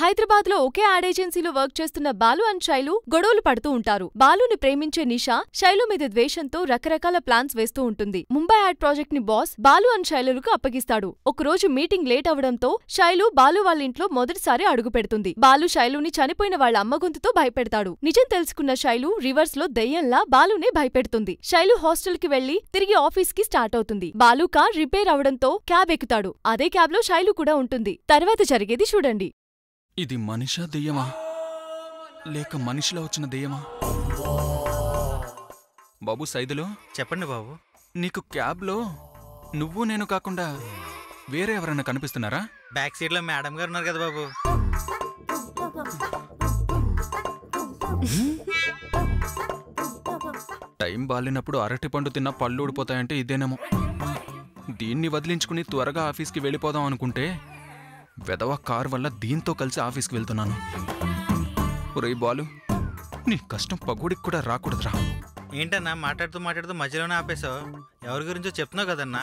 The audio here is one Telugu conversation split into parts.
హైదరాబాద్ లో ఒకే యాడ్ ఏజెన్సీలో వర్క్ చేస్తున్న బాలు అండ్ శైలు గొడవలు పడుతూ ఉంటారు. బాలుని ప్రేమించే నిషా శైలు మీద ద్వేషంతో రకరకాల ప్లాన్స్ వేస్తూ ఉంటుంది. ముంబై యాడ్ ప్రాజెక్ట్ ని బాస్ బాలు అండ్ శైలులకు అప్పగిస్తాడు. ఒకరోజు మీటింగ్ లేట్ అవడంతో శైలు బాలు వాళ్ళ ఇంట్లో మొదటిసారి అడుగు పెడుతుంది. బాలు శైలుని చనిపోయిన వాళ్ళ అమ్మ గొంతుతో భయపెడతాడు. నిజం తెలుసుకున్న శైలు రివర్స్ లో దెయ్యంలా బాలునే భయపెడుతుంది. శైలు హాస్టల్ కి వెళ్లి తిరిగి ఆఫీస్ కి స్టార్ట్ అవుతుంది. బాలు కార్ రిపేర్ అవడంతో క్యాబ్ ఎక్కుతాడు. అదే క్యాబ్ లో శైలు కూడా ఉంటుంది. తర్వాత జరిగేది చూడండి. ఇది మనిషా దెయ్యమా లేక మనిషిలో వచ్చిన దెయ్యమా? బాబు సైదులు చెప్పండి బాబు. నీకు క్యాబ్లో నువ్వు నేను కాకుండా వేరే ఎవరైనా కనిపిస్తున్నారా? బ్యాక్ సీట్ లో మేడం గారు ఉన్నారు కదా బాబు. టైం బాలినప్పుడు అరటి పండు తిన్నా పళ్ళు ఊడిపోతాయంటే ఇదేనేమో. దీన్ని వదిలించుకుని త్వరగా ఆఫీస్కి వెళ్ళిపోదాం అనుకుంటే వెదవ కార్ వల్ల దీంతో కలిసి ఆఫీస్కి వెళ్తున్నాను. ఒరేయ్ బాలు, నీ కష్టం పగుడికి కూడా రాకూడదురా. ఏంటన్నా మాట్లాడుతూ మాట్లాడుతూ మధ్యలోనే ఆపేసావు? ఎవరి గురించో చెప్తున్నావు కదన్నా.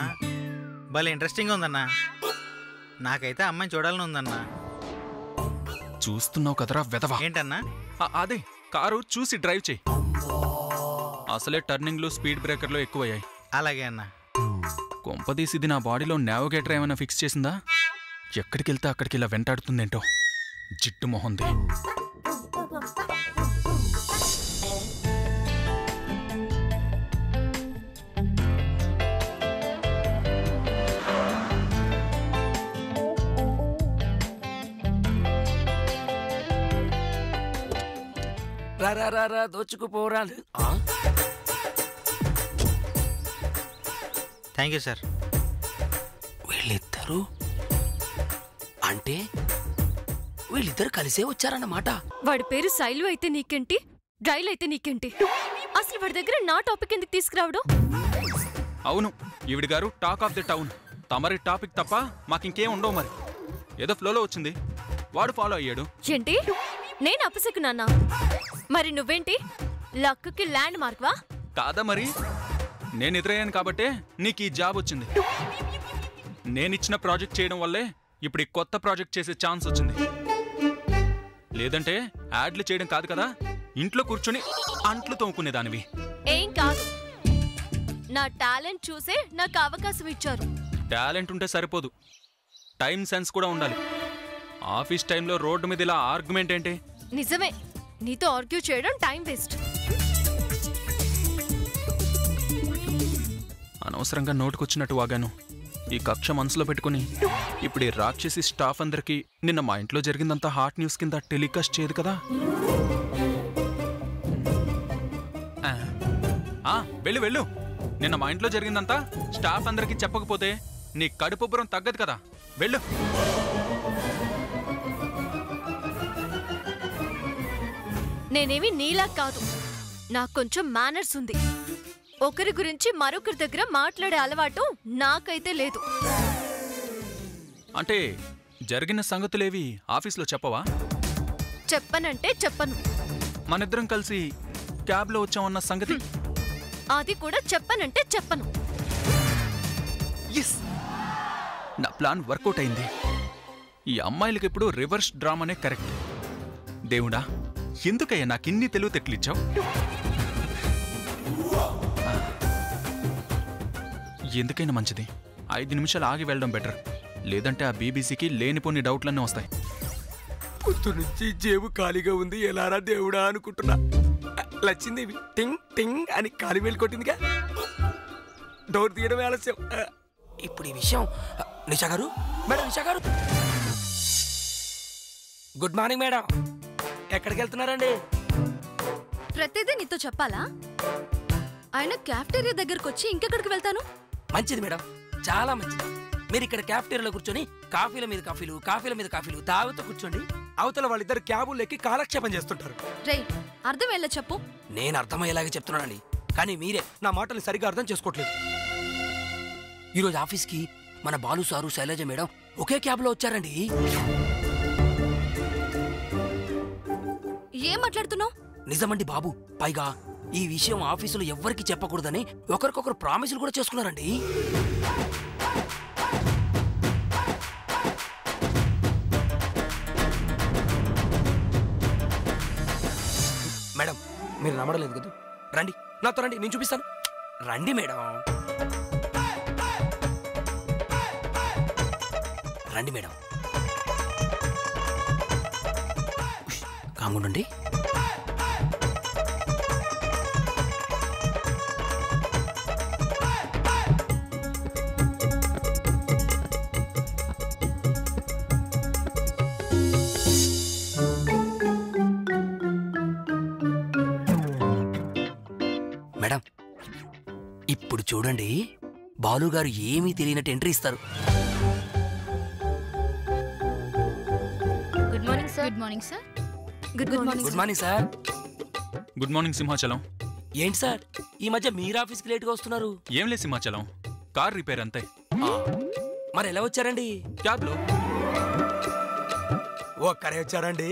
భలే ఇంట్రెస్టింగ్ ఉందన్నా. నాకైతే అమ్మాయిని చూడాలని ఉందన్నా. చూస్తున్నావు కదరా వెదవా. ఏంటన్నా? అదే కారు చూసి డ్రైవ్ చేయి. అసలే టర్నింగ్లు స్పీడ్ బ్రేకర్లు ఎక్కువయ్యాయి. అలాగే అన్నా. కొంపదీసిది నా బాడీలో నావిగేటర్ ఏమైనా ఫిక్స్ చేసిందా? ఎక్కడికెళ్తే అక్కడికి ఇలా వెంటాడుతుందేంటో. జిట్టు మొహంది. రా దోచుకుపోరాలు. Thank you sir. వీళ్ళిద్దరు అంటే వీళ్ళిద్దరు కలిసే వచ్చారన్నమాట. వాడి పేరు శైలు అయితే నీకేంటి, రైలు అయితే నీకేంటి? అసలు వాడి దగ్గర నా టాపిక్ ఎందుకు తీసుకురావడం? అవును, ఈవిడి గారు టాక్ ఆఫ్ ది టౌన్. తమరి టాపిక్ తప్ప మాకింకేం ఉండవు. మరి ఏదో ఫ్లోలో వచ్చింది, వాడు ఫాలో అయ్యాడు. ఏంటి? నేను అప్పసెక్కున్నానా? మరి నువ్వేంటి, లక్కి ల్యాండ్ మార్క్వా? కాదా మరి. నేను ఎదురయ్యాను కాబట్టే నీకు ఈ జాబ్ వచ్చింది. నేనిచ్చిన ప్రాజెక్ట్ చేయడం వల్లే ఇప్పుడు ఈ కొత్త ప్రాజెక్ట్ చేసే ఛాన్స్ వచ్చింది. లేదంటే యాడ్లు చేయడం కాదు కదా, ఇంట్లో కూర్చొని అంట్లు తోముకునేదానివి. ఏం కాదు, నా టాలెంట్ చూసే నాకు అవకాశం ఇచ్చారు. టాలెంట్ ఉంటే సరిపోదు, టైం సెన్స్ కూడా ఉండాలి. ఆఫీస్ టైంలో రోడ్డు మీద ఇలా ఆర్గ్యుమెంట్ ఏంటి? నిజమే, నీతో ఆర్గ్యూ చేయడం టైం వేస్ట్. అనవసరంగా నోటుకొచ్చినట్టు వాగాను. ఈ కక్ష మనసులో పెట్టుకుని ఇప్పుడు ఈ రాక్షసి స్టాఫ్ అందరికీ నిన్న మా ఇంట్లో జరిగిందంతా హాట్ న్యూస్ కింద టెలికాస్ట్ చేయదు కదా. వెళ్ళు వెళ్ళు. నిన్న మా ఇంట్లో జరిగిందంతా స్టాఫ్ అందరికీ చెప్పకపోతే నీ కడుపుబ్బరం తగ్గదు కదా. వెళ్ళు. నేనేమి నీలా కాదు, నాకు కొంచెం మేనర్స్ ఉంది. ఒకరి గురించి మరొకరి దగ్గర మాట్లాడే అలవాటు నాకైతే లేదు. అంటే జరిగిన సంగతులేవి ఆఫీస్లో చెప్పవా? చెప్పనంటే చెప్పను. మనిద్దరం కలిసి క్యాబ్లో వచ్చామన్న సంగతి అది కూడా చెప్పనంటే చెప్పను. నా ప్లాన్ వర్కౌట్ అయింది. ఈ అమ్మాయిలకి ఇప్పుడు రివర్స్ డ్రామానే కరెక్ట్. దేవుడా, ఎందుకయ్యా నాకిన్ని తెలివితెట్లిచ్చావు? ఎందుకైనా మంచిది 5 నిమిషాలు ఆగి వెళ్ళడం బెటర్. లేదంటే ఆ బీబీసీకి లేనిపోని డౌట్లన్నీ వస్తాయి. పొద్దు నుంచి జేబు ఖాళీగా ఉంది, ఎలారా దేవుడా అనుకుంటున్నా. లచ్చిందేవి టింగ్ టింగ్ అని కాలి వేలు కొట్టిందిగా. డోర్ తీయడం ఆలస్యం. ఇప్పుడు ఈ విషయం నిషా గారు, మేడం నిషా గారు, గుడ్ మార్నింగ్ మేడం. ఎక్కడికి వెళ్తున్నారండి? ప్రతిదీ నీతో చెప్పాలా? ఆయన క్యాఫ్టేరియా దగ్గరకు వచ్చి ఇంకెక్కడికి వెళ్తాను? మంచిది మేడం, చాలా మంచిది. మీరు ఇక్కడ క్యాఫ్టేరియాలో కూర్చొని కాఫీల మీద కాఫీలు తాగుతూ కూర్చోండి. అవతల వాళ్ళిద్దరు క్యాబులు ఎక్కి కాలక్షేపం చేస్తుంటారు. రే, అర్థం ఎలా చెప్పు? నేను అర్థమయ్యేలాగే చెప్తున్నానండి, కానీ మీరే నా మాటలు సరిగా అర్థం చేసుకోవట్లేదు. ఈరోజు ఆఫీస్కి మన బాలు సారు, శైలజ మేడం ఒకే క్యాబ్లో వచ్చారండి. ఏం మాట్లాడుతున్నావు? నిజమండి బాబు. పైగా ఈ విషయం ఆఫీసులో ఎవ్వరికి చెప్పకూడదని ఒకరికొకరు ప్రామిసులు కూడా చేసుకున్నారండి. మీరు నమ్మడలేదు కదా, రండి నాతో రండి, నేను చూపిస్తాను. రండి మేడం, రండి మేడం. కాముండండి. మేడం ఇప్పుడు చూడండి, బాలుగారు ఏమీ తెలియనట్టు ఎంట్రీ ఇస్తారు. Good morning sir. Good morning sir. Good morning. Good morning sir. Good morning Simhachalam. ఏంటి సార్ ఈ మధ్య మీరు ఆఫీస్కి లేట్గా వస్తున్నారు? ఏం లేదు సింహాచలం, కార్ రిపేర్ అంతే. మరి ఎలా వచ్చారండి? క్యాబ్లో. ఒక్కరే వచ్చారండి?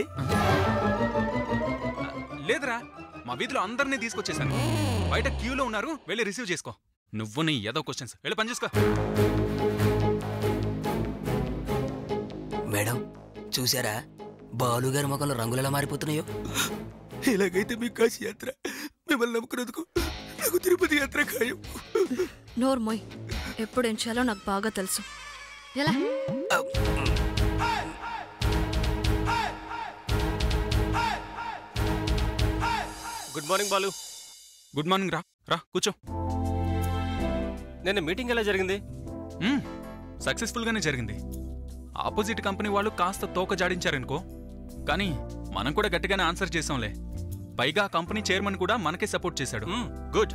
లేదురా, మా వీధిలో అందరినీ తీసుకొచ్చేసాను. బయట క్యూలో ఉన్నారు, వెళ్ళి రిసీవ్ చేసుకో. నువ్వు నీ ఏదో క్వశ్చన్స్ వెళ్ళి పని చేసుకో. మేడం చూసారా బాలుగారి ముఖంలో రంగులు ఎలా మారిపోతున్నాయో? ఇలాగైతే మీ కాశీ యాత్ర, మిమ్మల్ని నమ్ముకున్నందుకు నాకు తిరుపతి యాత్ర ఖాయం. నోర్మోయ్, ఎప్పుడు ఏం చేయాలో నాకు బాగా తెలుసు. ఎలా? Good morning Balu. Good morning. రా రా కూర్చో. నిన్న మీటింగ్ ఎలా జరిగింది? సక్సెస్ఫుల్ గానే జరిగింది. ఆపోజిట్ కంపెనీ వాళ్ళు కాస్త తోక జాడించారనుకో, కానీ మనం కూడా గట్టిగానే ఆన్సర్ చేసాంలే. పైగా కంపెనీ చైర్మన్ కూడా మనకే సపోర్ట్ చేశాడు. గుడ్.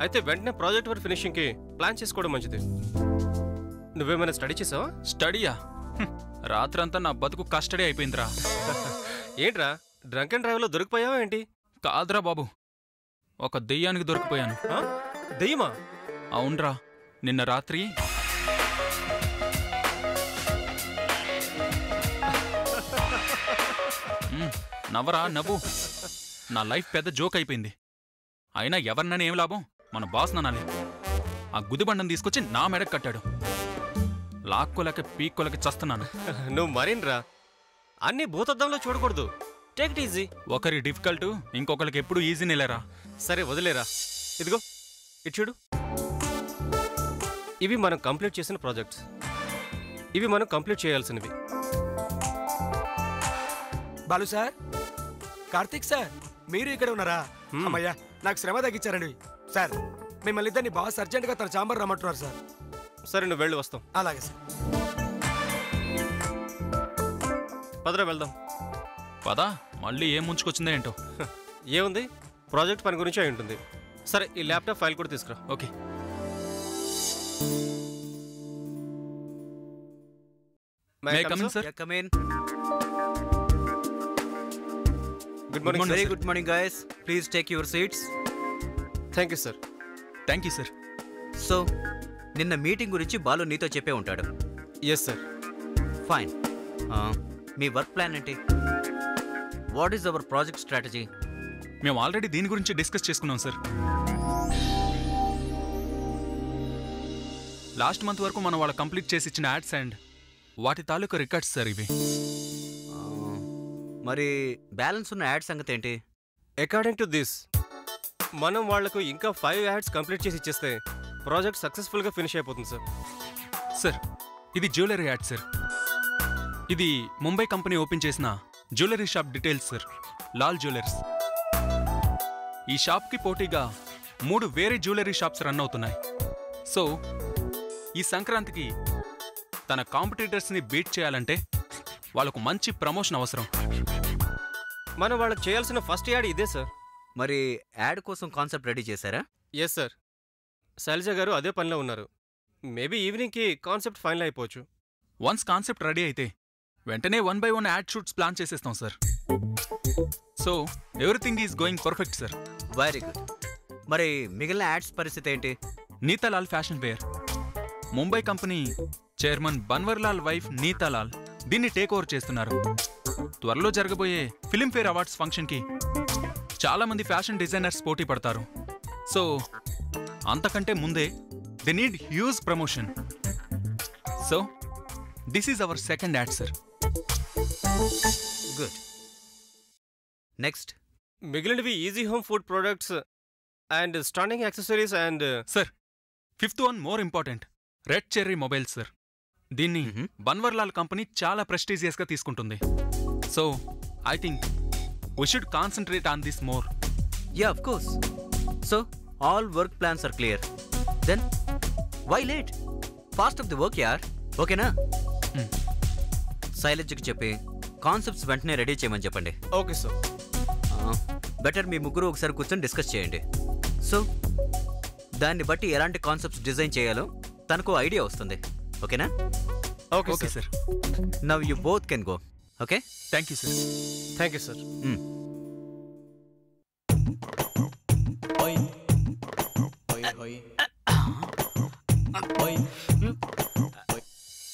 అయితే వెంటనే ప్రాజెక్ట్ వర్క్ ఫినిషింగ్ కి ప్లాన్ చేసుకోవడం మంచిది. నువ్వేమైనా స్టడీ చేసావా? స్టడీయా? రాత్రంతా నా బతుకు కస్టడీ అయిపోయిందిరా. ఏంట్రా, డ్రంక్ అండ్ డ్రైవ్ లో దొరికిపోయావా ఏంటి? కాదురా బాబు, ఒక దెయ్యానికి దొరికిపోయాను. దెయ్యమా? అవునరా, నిన్న రాత్రి నవ్వరా నవ్వు. నా లైఫ్ పెద్ద జోక్ అయిపోయింది. అయినా ఎవరినని ఏం లాభం, మన బాస్ ననాలి. ఆ గుదిబండం తీసుకొచ్చి నా మెడకు కట్టాడు. లాక్కోలేక పీక్కోలేక చస్తున్నాను. నువ్వు మరీన్రా, అన్ని భూతద్దంలో చూడకూడదు. Take it easy. ఒకరి డిఫికల్ట్ ఇంకొకరికి ఎప్పుడు ఈజీ నిలేరా. సరే వదిలేరా. ఇదిగో ఇటు చూడు. ఇవి మనం కంప్లీట్ చేసిన ప్రాజెక్ట్స్. ఇవి మనం కంప్లీట్ చేయాల్సినవి. బాలు సార్, కార్తీక్ సార్, మీరు ఇక్కడ ఉన్నారా? అమ్మయ్యా, నాకు శ్రమ తగ్గించారండి. సార్ మిమ్మల్ని ఇద్దరిని బాస్ అర్జెంట్గా తన చాంబర్ రమ్మంటున్నారు సార్. సరే నువ్వు వెళ్ళి వస్తాం. అలాగే సార్. పదరా వెళ్దాం. పదా, మళ్ళీ ఏం ముంచుకొచ్చిందో ఏంటో. ఏముంది, ప్రాజెక్ట్ పని గురించి అయి ఉంటుంది. సరే ఈ ల్యాప్టాప్ ఫైల్ కూడా తీసుకురా. Okay. May I come in, sir? Yeah, come in. Good morning, Very sir. good morning, guys. Please take your seats. Thank you sir. Thank you sir. So నిన్న మీటింగ్ గురించి బాలు నీతో చెప్పే ఉంటాడు. Yes sir. ఫైన్. మీ వర్క్ ప్లాన్ ఏంటి? What is our project strategy? మేము ఆల్రెడీ దీని గురించి డిస్కస్ చేసుకున్నాం సార్. లాస్ట్ మంత్ వరకు మనం వాళ్ళ కంప్లీట్ చేసి ఇచ్చిన యాడ్స్ అండ్ వాటి తాలూకా రికార్డ్స్ సార్ ఇవి. మరి బ్యాలెన్స్ ఉన్న యాడ్ సంగతి ఏంటి? అకార్డింగ్ టు దిస్, మనం వాళ్లకు ఇంకా 5 యాడ్స్ కంప్లీట్ చేసి ఇచ్చేస్తే ప్రాజెక్ట్ సక్సెస్ఫుల్గా ఫినిష్ అయిపోతుంది సార్. సార్ ఇది జ్యువెలరీ యాడ్ సార్. ఇది ముంబై కంపెనీ ఓపెన్ చేసిన jewellery shop details sir. Lal jewellers. ఈ షాప్కి పోటీగా 3 వేరే జ్యువెలరీ షాప్స్ రన్ అవుతున్నాయి. సో ఈ సంక్రాంతికి తన కాంపిటీటర్స్ని బీట్ చేయాలంటే వాళ్ళకు మంచి ప్రమోషన్ అవసరం. మనం వాళ్ళకి చేయాల్సిన ఫస్ట్ యాడ్ ఇదే సార్. మరి యాడ్ కోసం కాన్సెప్ట్ రెడీ చేశారా? Yes sir. శైలజ గారు అదే పనిలో ఉన్నారు. మేబీ ఈవినింగ్కి కాన్సెప్ట్ ఫైనల్ అయిపోవచ్చు. వన్స్ కాన్సెప్ట్ రెడీ అయితే వెంటనే 1 by 1 యాడ్ షూట్స్ ప్లాన్ చేసేస్తాం sir. So everything is going perfect sir. Very good. మరి మిగిలిన యాడ్స్ పరిస్థితి ఏంటి? Neetalal fashion wear. Mumbai company chairman Banwarlal wife Neetalal దీన్ని టేక్ ఓవర్ చేస్తున్నారు. త్వరలో జరగబోయే ఫిల్మ్ఫేర్ అవార్డ్స్ ఫంక్షన్కి చాలా మంది ఫ్యాషన్ డిజైనర్స్ పోటీ పడతారు. సో అంతకంటే ముందే they need huge promotion. So this is our second ad sir. Good. Next మిగిలినవి easy home food products and standing accessories and sir, fifth one more important, red cherry mobiles sir. దీన్ని బన్వర్లాల్ కంపెనీ చాలా ప్రెస్టీజియస్గా తీసుకుంటుంది. So I think we should concentrate on this more. Yeah of course. So all work plans are clear. Then why late? Fast of the work యార్. ఓకేనా? శైలజ్కి చెప్పి కాన్సెప్ట్స్ వెంటనే రెడీ చేయమని చెప్పండి. Okay sir. బెటర్ మీ ముగ్గురు ఒకసారి కూర్చొని డిస్కస్ చేయండి. సో దాన్ని బట్టి ఎలాంటి కాన్సెప్ట్స్ డిజైన్ చేయాలో తనకు ఐడియా వస్తుంది. ఓకేనా? Okay sir. Now you both can go. Okay? Thank you sir. Thank you sir.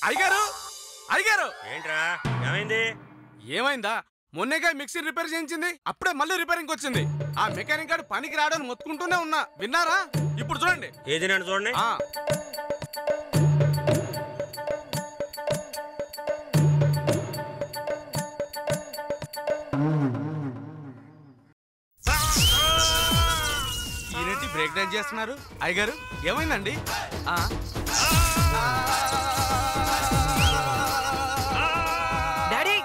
అయ్యగారు, అయ్యగారు, ఏంట్రా ఏమైంది? ఏమైందా? మొన్నేగా మిక్సీ రిపేర్ చేయించింది, అప్పుడే మళ్ళీ రిపేరింగ్ వచ్చింది. ఆ మెకానిక్ గారు పనికి రావడానికి మొత్తుకుంటూనే ఉన్నా, విన్నారా? ఇప్పుడు చూడండి. ఏది నన్ను చూడండి. ఈరేంటి బ్రేక్ డాన్స్ చేస్తున్నారు? అయ్యగారు ఏమైందండి? డాడీ,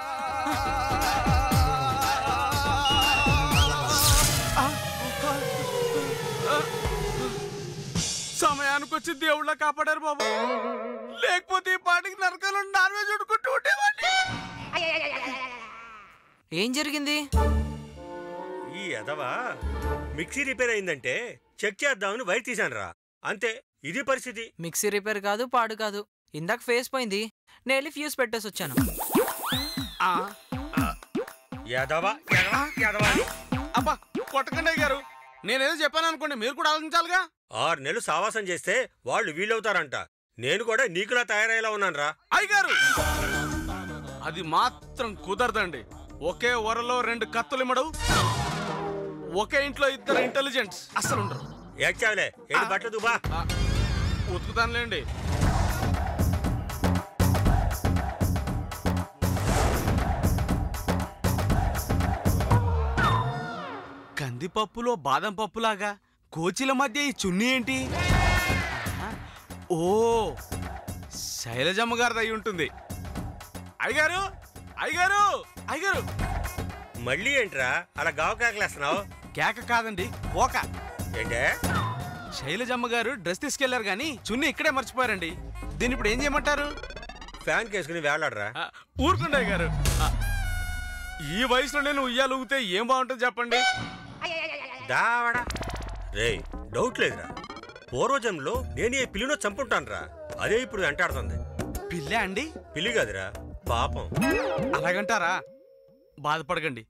సమయానికి వచ్చి దేవుళ్ళ కాపాడారు బాబు, లేకపోతే ఈ పాటికి నరకాలు నాన్ వెజ్ ఉడుకుంటూ ఉండేవాడిని. ఏం జరిగింది? ఈ ఎదవా మిక్సీ రిపేర్ అయిందంటే చెక్ చేద్దామని వైర్ తీశాను రా, అంతే. ఇది పరిస్థితి. మిక్సీ రిపేర్ కాదు, పాడు కాదు. ఇందాక ఫేస్ పోయింది, నేను వెళ్ళి ఫ్యూజ్ పెట్టేసి వచ్చాను. అబ్బా కొట్టకండి అయ్యగారు, నేనేదో చెప్పాను అనుకోండి, మీరు కూడా ఆలోచించాలిగా. 6 నెలలు సావాసం చేస్తే వాళ్ళు వీళ్ళవుతారంట. నేను కూడా నీకులా తయారయ్యేలా ఉన్నాను రా. అయ్యగారు అది మాత్రం కుదరదండి. ఒకే వరలో 2 కత్తులు ఇమ్మడు, ఒకే ఇంట్లో 2 ఇంటెలిజెంట్స్ అస్సలు ఉండరు. ఏడ్చావులే, ఏంటి బట్టలు బా ఉతుకుతానులేండి. కందిపప్పులో బాదం పప్పులాగా కోచిల మధ్య ఈ చున్నీ ఏంటి? ఓ, శైలజమ్మ గారిది అయి ఉంటుంది. అయ్యగారు, అయ్యగారు, అయ్యగారు. మళ్ళీ ఏంట్రా అలా గావ కేకలేస్తున్నావు? కేక కాదండి, కోక. ఏంటే? శైలజమ్మ గారు డ్రెస్ తీసుకెళ్లారు గాని చున్నీ ఇక్కడే మర్చిపోయారండి. దీన్ని ఇప్పుడు ఏం చేయమంటారు? ఫ్యాన్ కేసుకుని వేలాడరా. ఊరుకుండే గారు, ఈ వయసులో నేను ఉయ్యాలు ఊగితే ఏం బాగుంటుంది చెప్పండి. దావడా రే, డౌట్ లేదురా, పూర్వజంలో నేను ఈ పిల్లినో చంపుంటానురా, అదే ఇప్పుడు వెంటాడుతుంది. పిల్లే అండి? పిల్లి కాదురా, పాపం. అలాగంటారా? బాధపడకండి,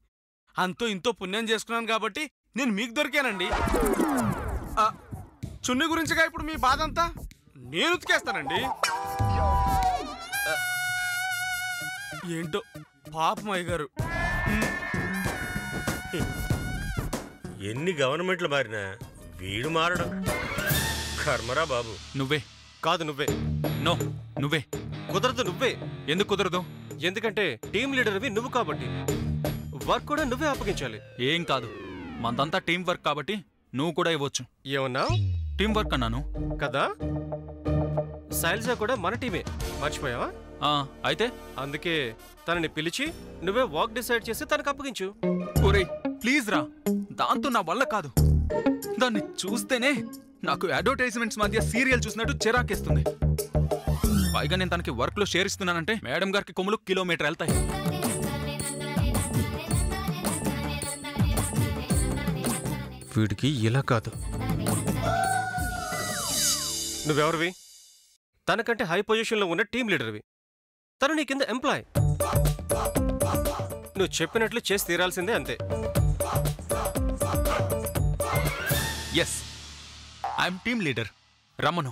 అంతో ఇంతో పుణ్యం చేసుకున్నాను కాబట్టి నేను మీకు దొరికానండి. చున్నీ గురించిగా ఇప్పుడు మీ బాధ అంతా నేను ఉతికేస్తానండి. ఏంటో పాపం అయ్యగారు. ఎన్ని గవర్నమెంట్లు మారినా వీడు మారడం కర్మరా బాబు. నువ్వే కాదు, నువ్వే. నో, నువ్వే. కుదరదు, నువ్వే. ఎందుకు కుదరదు? ఎందుకంటే టీమ్ లీడర్వి నువ్వు కాబట్టి వర్క్ కూడా నువ్వే అప్పగించాలి. ఏం కాదు, మనదంతా టీం వర్క్ కాబట్టి నువ్వు కూడా ఇవ్వచ్చు. ఏమన్నా? టీం వర్క్ అన్నాను కదా. శైలజ కూడా మన టీమే, మర్చిపోయావా? అయితే అందుకే తనని పిలిచి నువ్వే వర్క్ డిసైడ్ చేసి తనకు అప్పగించు. ఒరేయ్ ప్లీజ్ రా, దాంతో నా వల్ల కాదు. దాన్ని చూస్తేనే నాకు అడ్వర్టైజ్మెంట్స్ మధ్య సీరియల్ చూసినట్టు చిరాకేస్తుంది. పైగా నేను తనకి వర్క్ లో షేర్ ఇస్తున్నానంటే మేడం గారికి కొమ్ములు కిలోమీటర్ వెళ్తాయి. వీడికి ఇలా కాదు. నువ్వెవరివి? తనకంటే హై పొజిషన్లో ఉన్న టీం లీడర్వి. తను నీ కింద ఎంప్లాయ్. నువ్వు చెప్పినట్లు చేసి తీరాల్సిందే, అంతే. Yes, I'm team leader. రమ్మను,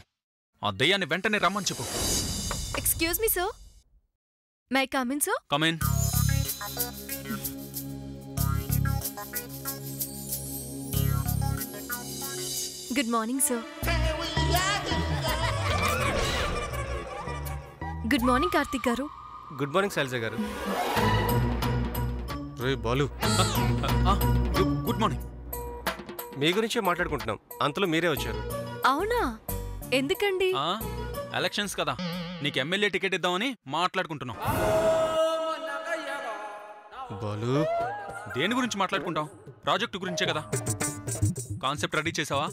ఆ దయ్యాన్ని వెంటనే రమ్మని చెప్పు. Excuse me sir, may come in sir? Come in. Good morning sir. Good morning Karthik garu. Good morning Shailaja garu. రే బాలు, గుడ్ మార్నింగ్. మీ గురించే మాట్లాడుకుంటున్నాం, అంతలో మీరే వచ్చారు. అవునా? ఎందుకండి? ఎలక్షన్స్ కదా, నీకు ఎమ్మెల్యే టికెట్ ఇద్దామని మాట్లాడుకుంటున్నాం. బాలు, దేని గురించి మాట్లాడుకుంటాం? ప్రాజెక్టు గురించే కదా. కాన్సెప్ట్ రెడీ చేసావా?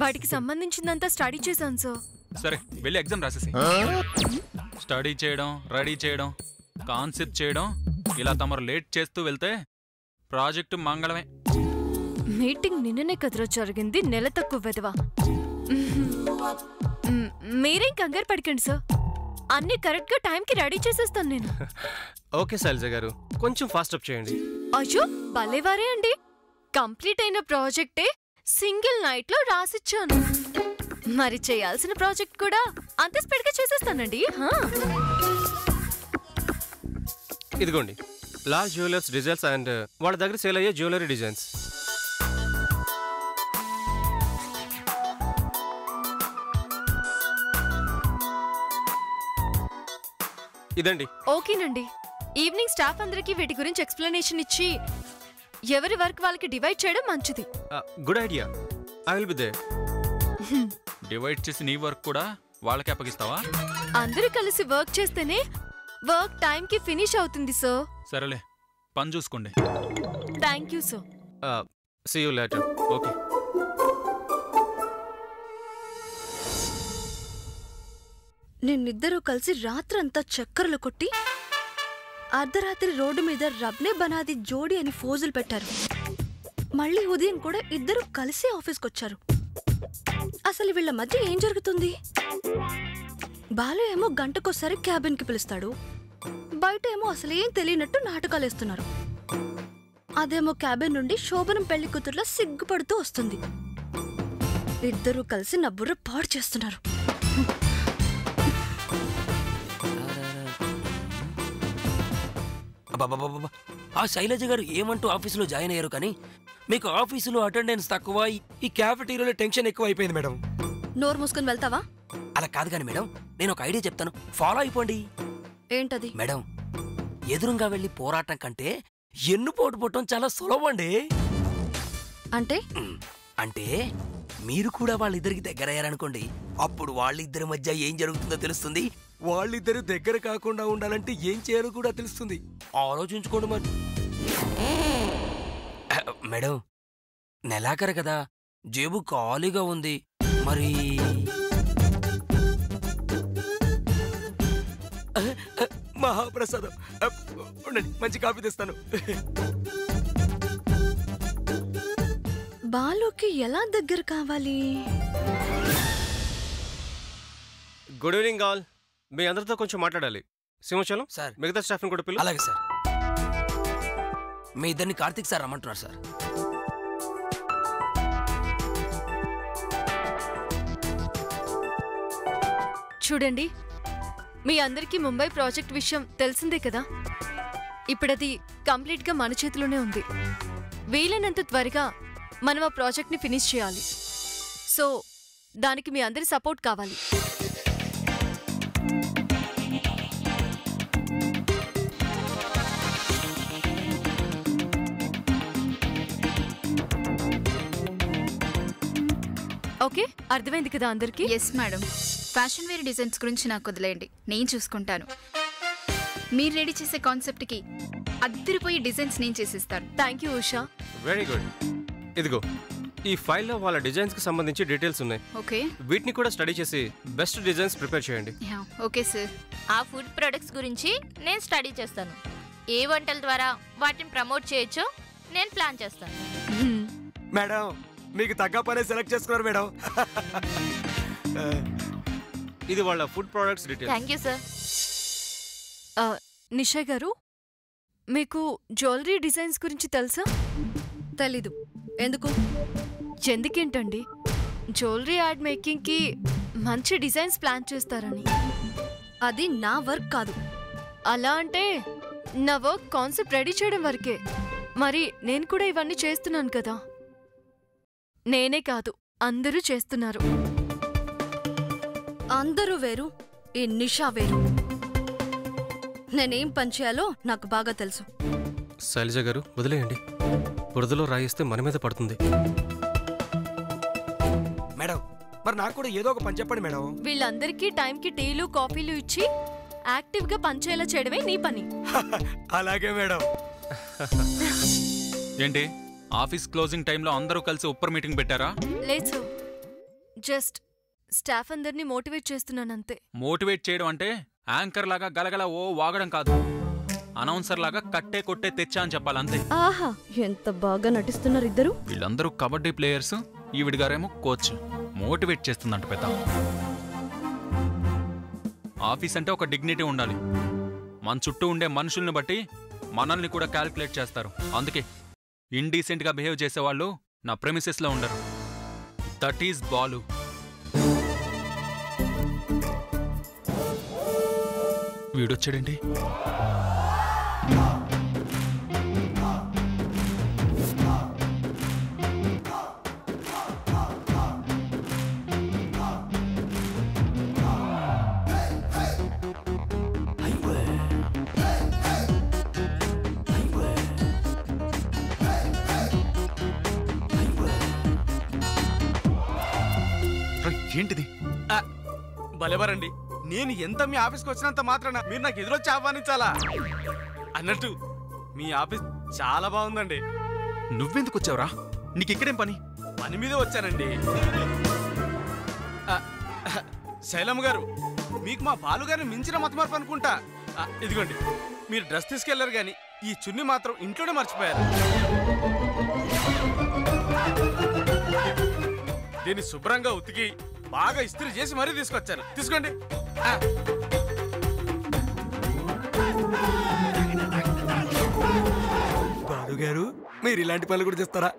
వాటికి సంబంధించిందంతా స్టడీ చేశాను సార్. సరే, వెళ్ళి ఎగ్జామ్ రాసేసి. స్టడీ చేయడం, రెడీ చేయడం, కాన్సెప్ట్ చేయడం, ఇలా తమరు లేట్ చేస్తూ వెళ్తే ప్రాజెక్టు మంగళమే. మీటింగ్ నిన్ననే కదరా జరిగింది, నెల తక్కువ వెదవా. మీరేం కంగారు పడకండి సార్, అన్ని కరెక్ట్ గా టైంకి రెడీ చేసేస్తాను నేను. ఓకే శైలజ గారు, కొంచెం ఫాస్ట్ అప్ చేయండి. అయ్యో భలేవారే అండి, కంప్లీట్ అయిన ప్రాజెక్టే సింగిల్ నైట్ లో రాసిచ్చాను. మరి చేయాల్సిన ప్రాజెక్ట్ కూడా అంత స్పీడ్ గా చేసేస్తానండి. ఇదిగోండి లాల్ జ్యువెలర్స్ డిజైన్స్ అండ్ వాళ్ళ దగ్గర సేల్ అయ్యే జ్యువెలరీ డిజైన్స్. ఇదండి. ఓకేనండి, ఈవినింగ్ స్టాఫ్ అందరికీ వీటి గురించి ఎక్స్ప్లెనేషన్ ఇచ్చి ఎవరి వర్క్ వాళ్ళకి డివైడ్ చేయడం మంచిది. Good idea, I will be there. Divide చేసి నీ వర్క్ కూడా వాళ్ళకి అప్పగిస్తావా? అందరూ కలిసి వర్క్ చేస్తేనే వర్క్ టైం కి ఫినిష్ అవుతుంది సార్. సరేలే, పని చూసుకోండి. Thank you sir. See you later. Okay. నిన్నిద్దరూ కలిసి రాత్రంతా చక్కర్లు కొట్టి అర్ధరాత్రి రోడ్డు మీద రబ్నే బనాది జోడి అని ఫోజులు పెట్టారు. మళ్ళీ ఉదయం కూడా ఇద్దరు కలిసి ఆఫీస్కొచ్చారు. అసలు వీళ్ళ మధ్య ఏం జరుగుతుంది? బాలు ఏమో గంటకోసారి క్యాబిన్కి పిలుస్తాడు, బయట ఏమో అసలేం తెలియనట్టు నాటకాలేస్తున్నారు. అదేమో క్యాబిన్ నుండి శోభనం పెళ్లి కూతుర్లా సిగ్గుపడుతూ వస్తుంది. ఇద్దరూ కలిసి నా బుర్ర పాడు చేస్తున్నారు. ఆ శైలజ గారు ఏమంటూ ఆఫీసులో జాయిన్ అయ్యారు, కానీ మీకు ఆఫీసులో అటెండెన్స్ తక్కువ, ఈ క్యాఫెటీరియాలో టెన్షన్ ఎక్కువ అయిపోయింది మేడం. నోరు మూసుకొని వెళ్తావా? అలా కాదు కానీ మేడం, నేను ఒక ఐడియా చెప్తాను, ఫాలో అయిపోండి. ఏంటది? మేడం, ఎదురుగా వెళ్లి పోరాటం కంటే ఎన్నుపోటు పుట్టడం చాలా సులభం అండి. అంటే అంటే మీరు కూడా వాళ్ళిద్దరికి దగ్గరయ్యారనుకోండి, అప్పుడు వాళ్ళిద్దరి మధ్య ఏం జరుగుతుందో తెలుస్తుంది. వాళ్ళిద్దరు దగ్గర కాకుండా ఉండాలంటే ఏం చేయాలో కూడా తెలుస్తుంది. ఆలోచించుకోండి మరి. మేడం, నెలాఖరు కదా, జేబు ఖాళీగా ఉంది, మరి మహాప్రసాదం ఉండండి, మంచి కాఫీ తెస్తాను. బాలుకి ఎలా దగ్గర కావాలి? Good evening all. మీ అందరితో కొంచెం మాట్లాడాలి. సింహాచలం సార్, మిగతా స్టాఫ్ని కూడా పిలు. అలాగే సార్. మీ ఇద్దరిని కార్తీక్ సార్ రమ్మంటున్నారు సార్. చూడండి, మీ అందరికీ ముంబై ప్రాజెక్ట్ విషయం తెలిసిందే కదా. ఇప్పుడది కంప్లీట్ గా మన చేతిలోనే ఉంది. వీలైనంత త్వరగా మనం ఆ ప్రాజెక్ట్ ని ఫినిష్ చేయాలి. సో దానికి మీ అందరి సపోర్ట్ కావాలి. ఓకే, అర్థమైంది కదా అందరికి? Yes madam. Fashion wear designs గురించి నాకు వదిలేయండి, నేను చూసుకుంటాను. మీరు రెడీ చేసే కాన్సెప్ట్కి అద్దరిపోయి డిజైన్స్ నేను చేసిస్తాను. Thank you Usha. Very good. ఇదిగో ఈ ఫైల్లో వాళ్ళ డిజైన్స్ కి సంబంధించి డీటెయిల్స్ ఉన్నాయి. ఓకే, వీటిని కూడా స్టడీ చేసి బెస్ట్ డిజైన్స్ ప్రిపేర్ చేయండి. Okay sir. ఆ ఫుడ్ ప్రొడక్ట్స్ గురించి నేను స్టడీ చేస్తాను. ఏ వంటల ద్వారా వాటిని ప్రమోట్ చేయొచ్చో నేను ప్లాన్ చేస్తాను. మేడం, మీకు తగ్గ పనే సెలెక్ట్ చేసుకున్నారు మేడం. ఇది వాళ్ళ food products details. Thank you sir. Nisha గారు, మీకు జ్యువెలరీ డిజైన్స్ గురించి తెలుసా? తెలీదు. ఎందుకు? ఎందుకేంటండి, జ్యువెలరీ యాడ్ మేకింగ్ కి మంచి డిజైన్స్ ప్లాన్ చేస్తారని. అది నా వర్క్ కాదు. అలా అంటే నా వర్క్ కాన్సెప్ట్ రెడీ చేయడం వరకే. మరి నేను కూడా ఇవన్నీ చేస్తున్నాను కదా. నేనే కాదు, అందరూ చేస్తున్నారు. అందరూ వేరు, ఈ నిషా వేరు. నేనేం పని చేయాలో నాకు బాగా తెలుసు. శైలజ గారు వదిలేయండి. బురదలో రాయిస్తే మన మీద పడుతుంది. మేడం మరి నాకు కూడా ఏదో ఒక పని చెప్పండి మేడం. వీళ్ళందరికీ టైంకి టీలు కాఫీలు ఇచ్చి యాక్టివ్ గా పనిచేయాలా చేయడమే నీ పని. అలాగే మేడం. ఏంటి ఆఫీస్ క్లోజింగ్ టైంలో అందరూ కలిసి ఉప్పర్ మీటింగ్ పెట్టారా? లేదు సార్, జస్ట్ స్టాఫ్ అందరినీ మోటివేట్ చేస్తున్నానంతే. మోటివేట్ చేయడం అంటే యాంకర్ లాగా గలగల ఓ వాగడం కాదు, అనౌన్సర్ లాగా కట్టే కొట్టే తెచ్చా అని చెప్పాలంతే. ఆహా, ఎంత బాగా నటిస్తున్నారు ఇద్దరు. వీళ్ళందరూ కబడ్డీ ప్లేయర్స్, ఈవిడ గారేమో కోచ్. మోటివేట్ చేస్తుందంట పెద్ద. ఆఫీస్ అంటే ఒక డిగ్నిటీ ఉండాలి. మన చుట్టూ ఉండే మనుషుల్ని బట్టి మనల్ని కూడా క్యాల్కులేట్ చేస్తారు. అందుకే ఇండీసెంట్ గా బిహేవ్ చేసేవాళ్ళు నా ప్రెమిసెస్ లో ఉండరు. That is Balu. వీడొచ్చాడండి. ఏంటిది? భలేవారండి, నేను ఎంత మీ ఆఫీస్కి వచ్చినంత మాత్రాన మీరు నాకు ఎదురొచ్చి ఆహ్వానించాలా? అన్నట్టు మీ ఆఫీస్ చాలా బాగుందండి. నువ్వెందుకు వచ్చావురా? నీకు ఇక్కడేం పని? పని మీద వచ్చానండి. శైలమ్మ గారు, మీకు మా బాలుగారిని మించిన మతమార్పు అనుకుంటా. ఇదిగోండి, మీరు డ్రెస్ తీసుకెళ్లారు కానీ ఈ చున్ని మాత్రం ఇంట్లోనే మర్చిపోయారు. దీన్ని శుభ్రంగా ఉతికి బాగా ఇస్త్రీ చేసి మరీ తీసుకొచ్చాను. తీసుకోండి. బాలు గారు, మీరు ఇలాంటి పనులు కూడా చేస్తారా?